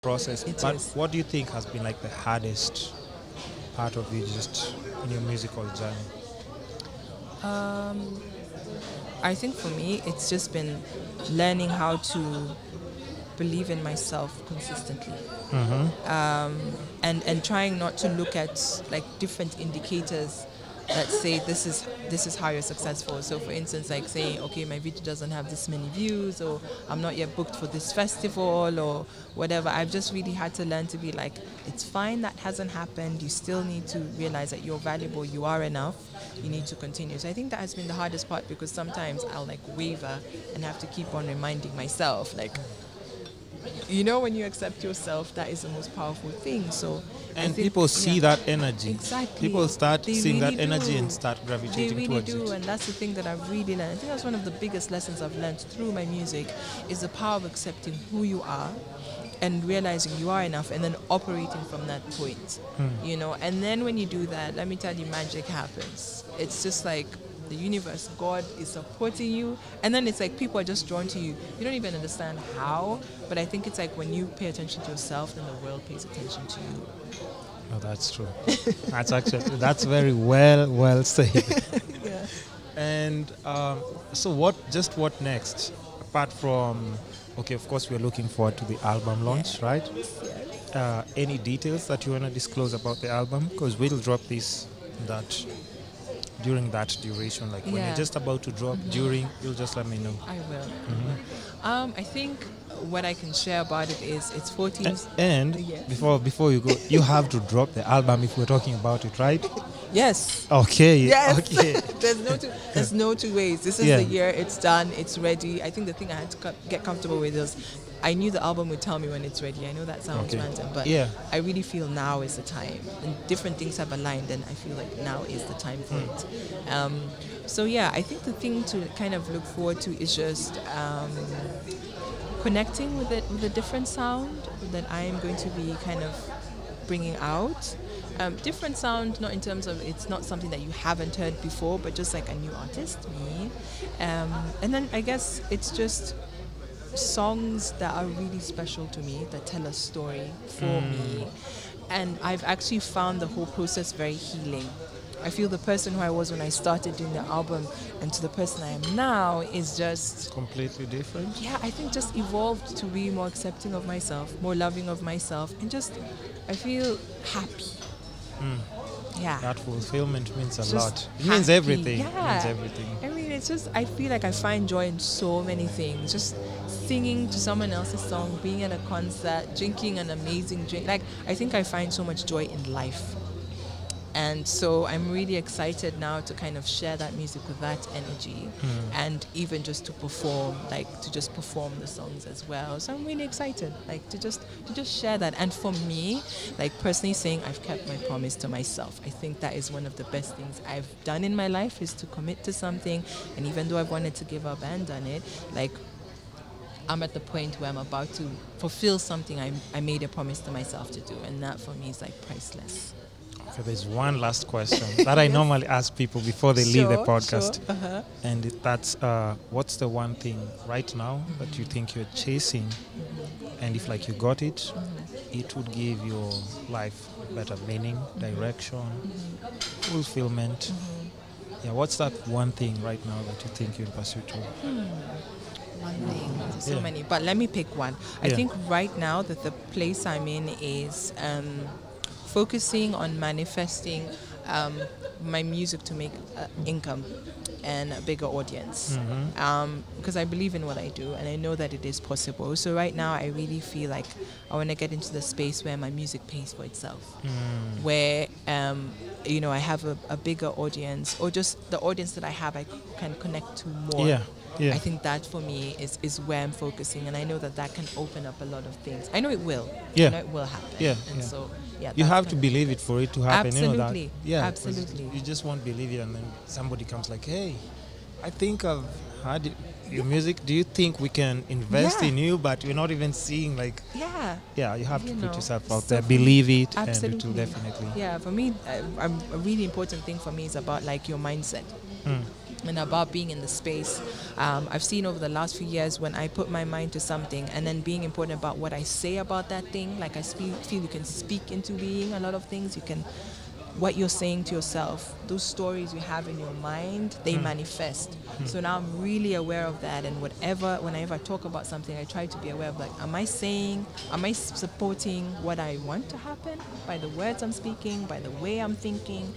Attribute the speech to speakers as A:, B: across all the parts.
A: process.
B: It
A: But
B: is.
A: what do you think has been like the hardest part of you just in your musical journey?
B: I think for me, it's just been learning how to believe in myself consistently, and trying not to look at like different indicators that say this is how you're successful. So for instance, like saying, okay, my video doesn't have this many views, or I'm not yet booked for this festival or whatever. I've just really had to learn to be like, it's fine that hasn't happened. You still need to realize that you're valuable, you are enough, you need to continue. So I think that has been the hardest part, because sometimes I'll like waver and have to keep on reminding myself, like, when you accept yourself, that is the most powerful thing. So I
A: And
B: think,
A: people see that energy.
B: Exactly.
A: People start
B: They
A: seeing
B: really
A: that energy
B: do.
A: and start
B: They
A: gravitating
B: really
A: towards
B: do,
A: it.
B: and that's the thing that I've really learned. I think that's one of the biggest lessons I've learned through my music, is the power of accepting who you are and realizing you are enough, and then operating from that point. And then when you do that, let me tell you, magic happens. It's just like the universe, God is supporting you, and then it's like people are just drawn to you. You don't even understand how, but I think it's like when you pay attention to yourself, then the world pays attention to you.
A: Oh, that's true. That's very well said.
B: Yeah.
A: And so what next? Apart from, okay, of course, we're looking forward to the album launch, right?
B: Yes.
A: Any details that you want to disclose about the album? Because we'll drop this during that duration. Like when
B: Yeah.
A: you're just about to drop, during, you'll just let me know.
B: I will. I think what I can share about it is it's 14.
A: And
B: Yes.
A: before you go, you have to drop the album if we're talking about it, right?
B: Yes.
A: Okay.
B: Yes.
A: Okay.
B: there's no two ways. This is
A: Yeah.
B: the year. It's done. It's ready. I think the thing I had to get comfortable with is I knew the album would tell me when it's ready. I know that sounds
A: Okay.
B: random, but
A: Yeah.
B: I really feel now is the time. And different things have aligned, and I feel like now is the time for it. So yeah, I think the thing to kind of look forward to is just connecting with it, with a different sound that I am going to be kind of bringing out. Different sound, not in terms of it's not something that you haven't heard before, but just like a new artist, me. And then I guess it's just songs that are really special to me, that tell a story for me. And I've actually found the whole process very healing. I feel the person who I was when I started doing the album and to the person I am now is just,
A: Completely different.
B: yeah, I think just evolved to be more accepting of myself, more loving of myself, and just, I feel happy. Yeah.
A: That fulfillment means a
B: Just
A: lot. It means
B: happy.
A: everything.
B: Yeah.
A: It means everything.
B: I mean, it's just, I feel like I find joy in so many things. Just singing to someone else's song, being at a concert, drinking an amazing drink. Like, I think I find so much joy in life. And so I'm really excited now to kind of share that music with that energy, and even just to perform, like to just perform the songs as well. So I'm really excited, like to just share that. And for me, like personally saying I've kept my promise to myself. I think that is one of the best things I've done in my life, is to commit to something. And even though I've wanted to give up and done it, like I'm at the point where I'm about to fulfill something I made a promise to myself to do. And that for me is like priceless.
A: Okay, there's one last question that I normally ask people before they leave the podcast.
B: Sure.
A: And that's what's the one thing right now that you think you're chasing, and if like you got it, it would give your life better meaning, direction, fulfillment. Yeah, what's that one thing right now that you think you're in pursuit of?
B: One thing. There's so
A: Yeah.
B: many. But let me pick one. I
A: Yeah.
B: think right now that the place I'm in is focusing on manifesting my music to make income and a bigger audience. Because I believe in what I do, and I know that it is possible. So right now I really feel like I want to get into the space where my music pays for itself, where I have a bigger audience, or just the audience that I have I can connect to more.
A: Yeah.
B: I think that for me is where I'm focusing, and I know that can open up a lot of things. I know it will.
A: Yeah.
B: I know it will happen.
A: Yeah,
B: And
A: yeah.
B: so, yeah.
A: You
B: that's
A: have to
B: kind
A: believe it for it to happen. You know that.
B: Absolutely.
A: Yeah, 'cause
B: Absolutely.
A: You just won't believe it, and then somebody comes like, "Hey, I think I've heard your music. Do you think we can invest
B: Yeah.
A: in you?" But we're not even seeing like.
B: Yeah.
A: Yeah, you have to
B: You
A: put
B: know,
A: yourself out
B: so
A: there,
B: for me-
A: believe it, and it
B: Absolutely.
A: will definitely.
B: Yeah, for me, a really important thing for me is about like your mindset. and about being in the space. I've seen over the last few years when I put my mind to something and then being important about what I say about that thing. Like I feel you can speak into being a lot of things. You can, what you're saying to yourself, those stories you have in your mind, they manifest. So now I'm really aware of that, and whenever I talk about something, I try to be aware of, like, am I supporting what I want to happen by the words I'm speaking, by the way I'm thinking?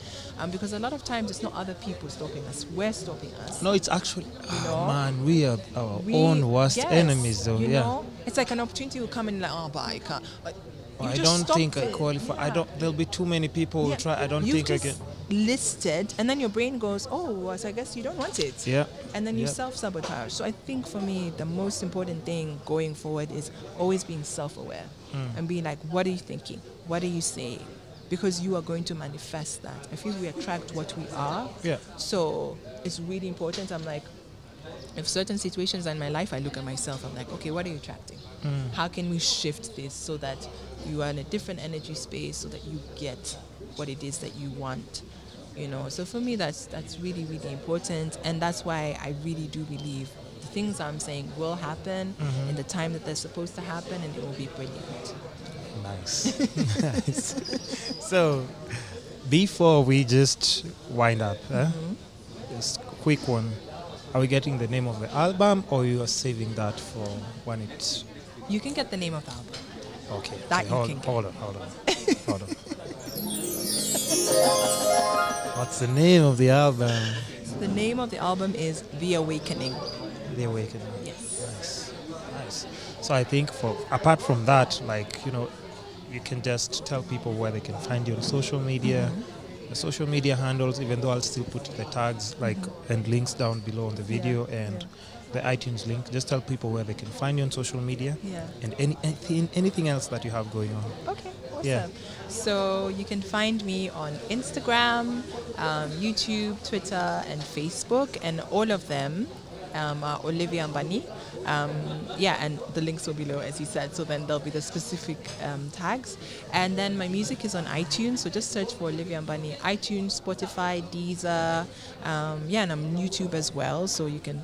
B: Because a lot of times it's not other people stopping us, we're stopping us.
A: No, it's actually,
B: You know?
A: man, we are our own worst
B: Yes,
A: enemies, though.
B: you
A: Yeah.
B: know? It's like an opportunity will come in, like, oh, but I can't. Like, you
A: I
B: just
A: don't
B: stopped
A: think I
B: it.
A: qualify. I
B: Yeah.
A: don't. There'll be too many people who
B: Yeah.
A: try. I don't
B: You've
A: think I
B: just
A: can.
B: listed, and then your brain goes, oh, well, so I guess you don't want it.
A: Yeah.
B: And then you
A: Yeah.
B: self-sabotage. So I think for me, the most important thing going forward is always being self-aware and being like, what are you thinking? What are you saying? Because you are going to manifest that. I feel we attract what we are.
A: Yeah.
B: So it's really important. I'm like, if certain situations in my life, I look at myself, I'm like, okay, what are you attracting? How can we shift this so that you are in a different energy space so that you get what it is that you want? You know, so for me, that's really, really important. And that's why I really do believe the things I'm saying will happen in the time that they're supposed to happen, and it will be brilliant.
A: Nice. Nice. So, before we just wind up, just quick one. Are we getting the name of the album, or you are saving that for when it's...
B: You can get the name of the album.
A: Okay.
B: That
A: okay,
B: you
A: hold,
B: can get.
A: hold on. Hold on. What's the name of the album?
B: The name of the album is The Awakening.
A: The Awakening.
B: Yes.
A: Nice. Nice. So I think apart from that, like, you can just tell people where they can find you on social media, the social media handles, even though I'll still put the tags and links down below on the video and the iTunes link. Just tell people where they can find you on social media and anything else that you have going on.
B: Okay, awesome.
A: Yeah.
B: So you can find me on Instagram, YouTube, Twitter, and Facebook, and all of them are Olivia Ambani. And the links will be below, as you said, so then there'll be the specific tags. And then my music is on iTunes, so just search for Olivia Ambani, iTunes, Spotify, Deezer, and I'm on YouTube as well, so you can,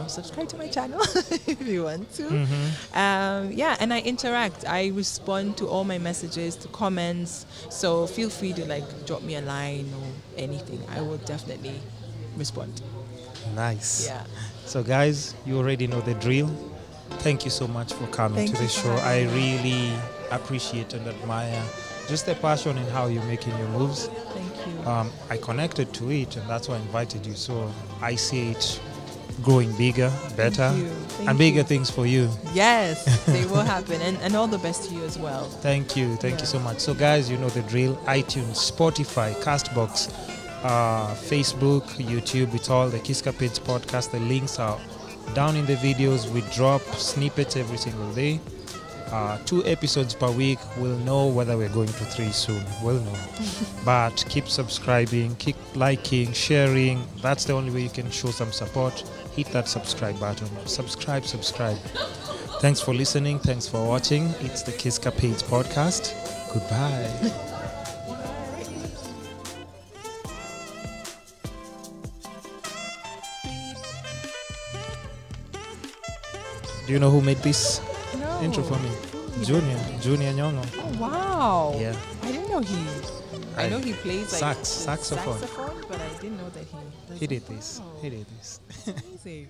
B: subscribe to my channel if you want to. And I interact. I respond to all my messages, to comments, so feel free to drop me a line or anything. I will definitely respond.
A: Nice.
B: Yeah.
A: So guys, you already know the drill. Thank you so much for coming to the show. I really appreciate and admire just the passion in how you're making your moves.
B: Thank you.
A: I connected to it, and that's why I invited you. So I see it growing bigger, better, and bigger things for you.
B: Yes, they will happen. And all the best to you as well.
A: Thank you. Thank you so much. So guys, you know the drill. iTunes, Spotify, Castbox, Facebook, YouTube, it's all the Kiskapades podcast. The links are down in the videos. We drop snippets every single day. 2 episodes per week. We'll know whether we're going to 3 soon. We'll know. But keep subscribing, keep liking, sharing. That's the only way you can show some support. Hit that subscribe button. Subscribe. Thanks for listening. Thanks for watching. It's the Kiskapades podcast. Goodbye. Do you know who made this intro for me? Junior Nyongo.
B: Oh, wow.
A: Yeah.
B: I didn't know I know he plays
A: saxophone,
B: but I didn't know that he
A: did this.
B: Oh.
A: He did this.
B: Amazing.